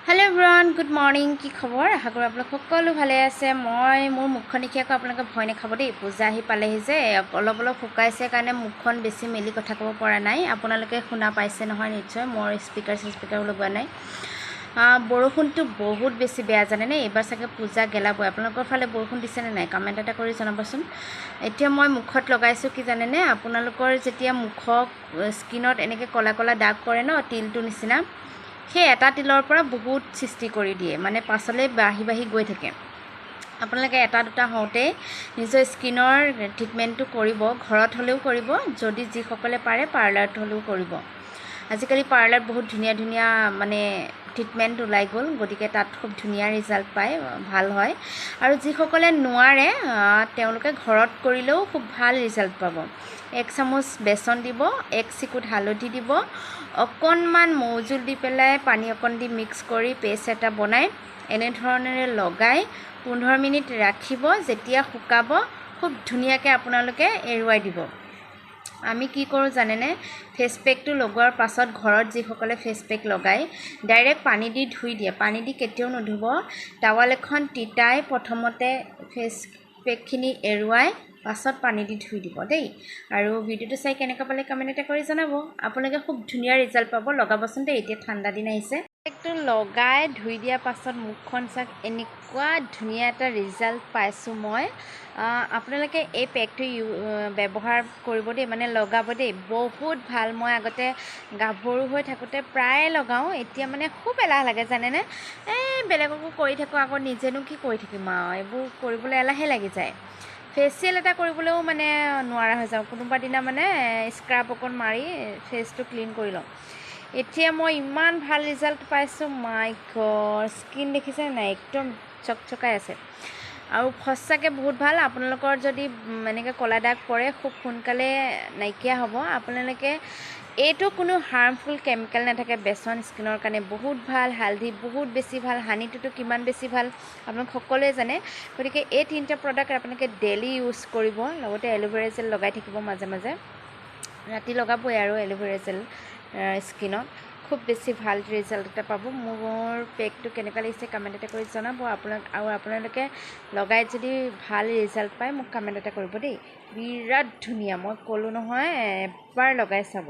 hello everyone good morning की खबर आशा करूँ आप सकलो भाले आछे मैं मोर मुखन देखि आको आपलोके भय नाखाब देই पूजा आहि पालेहि जे अलप अलप शुकाइছে কাৰণে मुखन बेছি मेली कथा कब পৰা নাই আপোনালোকে শুনা পাইছে নহয় নিশ্চয় मोर स्पीकार লগোৱা নাই বৰষুণটো বহুত বেছি বেয়া জানে নে এবাৰ সাকে পূজা গেলাব আপোনালোকৰ ফালে বৰষুণ দিছে নে নাই কমেন্ট এটা কৰি জনাবচোন এতিয়া মই মুখত লগাইছো কি জানে নে আপোনালোকৰ যেতিয়া মুখক স্কিনত এনেকে কলা কলা দাগ কৰে ন তিলটো নিচিনা সেই এটা তিলৰ পৰা বহুত সৃষ্টি কৰি দিয়ে মানে পাছলে বাহি বাহি গৈ থাকে আপোনালোকে এটা দুটা হওঁতে নিজৰ স্কিনৰ ট্ৰিটমেন্টটো কৰিব ঘৰত হলেও কৰিব যদি যি সকলে পাৰে পাৰ্লাৰত হলেও কৰিব আজিকালি পাৰ্লাৰত বহুত ধুনিয়া ধুনিয়া মানে ট্ৰিটমেন্ট উলাই গল গতিকে তাত খুব ধুনিয়া ৰিজাল্ট পায় ভাল হয় আৰু যি সকলে নোৱাৰে তেওঁলোকে ঘৰত কৰিলেও খুব ভাল ৰিজাল্ট পাব এক চামুচ বেসন দিব এক চিকুট হালধি দিব অকনমান মৌজুল দি পেলাই পানী অকন দি মিক্স কৰি পেষ্ট এটা বনাই এনে ধৰণেৰে লগাই 15 মিনিট ৰাখিব যেতিয়া শুকাব খুব ধুনিয়াকে আপোনালোকে এৰুৱাই দিব আমি কি কৰো জানেনে ফেস পেকটো লগোৱাৰ পাছত ঘৰত যি সকলে ফেস পেক লগাই ডাইৰেক্ট পানী দি ধুই দিয়ে পানী দি কেতিয়াও নধুব টাৱাল এখন তিতাই প্ৰথমতে ফেস পেকখিনি এৰুৱাই পাছত পানী দি ধুই দিব দেই আৰু ভিডিওটো চাই কেনেকা পালে কমেন্ট এটা কৰি জনাব আপোনালোকে খুব ধুনিয়া ৰিজাল্ট পাব লগাবচোন দেই এতিয়া ঠাণ্ডা দিন আহিছে পেকটো লগাই ধুই দিয়া পাছত মুখখন চাক এনেকুৱা ধুনিয়া এটা ৰিজাল্ট পাইছো মই আপোনালোকে এই পেকটো ব্যৱহাৰ কৰিব দেই মানে লগাব দেই বহুত ভাল মই আগতে গাভৰু হৈ থাকোতে প্ৰায় লগাও এতিয়া মানে খুব এলাহ লাগে জানে নে বেলেগকো কৰি থাকো আকৌ নিজেনো কি কৰি থাকিম এইবোৰ কৰিবলৈ এলাহে লাগি যায় फेशियल এটা কৰিবলেও মানে নোৱাৰা হৈ যাও কোনোবা দিনা মানে স্ক্ৰাব অকন মাৰি ফেসটো ক্লিন কৰি লওঁ এতিয়া মই ইমান ভাল ৰিজাল্ট পাইছো মাই গড স্কিন দেখিছে না একদম চকচকাই আছে আৰু ফসাকে বহুত ভাল আপোনালোকৰ যদি এনেকে কলা দাগ পৰে খুব সোনকালে নাইকিয়া হ'ব আপোনালোকে এইটো কোনো হাৰ্মফুল কেমিক্যাল নাথাকে বেসন স্কিনৰ কাৰণে বহুত ভাল হালধি বহুত বেছি ভাল হানিটো কিমান বেছি ভাল আপোনাক সকলোৱে জানে গতিকে এই তিনটা প্ৰডাক্ট আপোনালোকে ডেইলি ইউজ কৰিব লগতে এলোভেৰা জেল লগাই থাকিব মাজে মাজে ৰাতি লগাবই আৰু এলোভেৰা জেল স্কিনত খুব বেছি ভাল ৰিজাল্ট এটা পাব মোৰ পেকটো কেনেকা লাগিছে কমেন্ট এটা কৰি জনাব আপোনালোকে লগাই যদি ভাল ৰিজাল্ট পায় মোক কমেন্ট এটা কৰিব দেই বিৰাট ধুনিয়া মই কলো নহয় এবাৰ লগাই চাব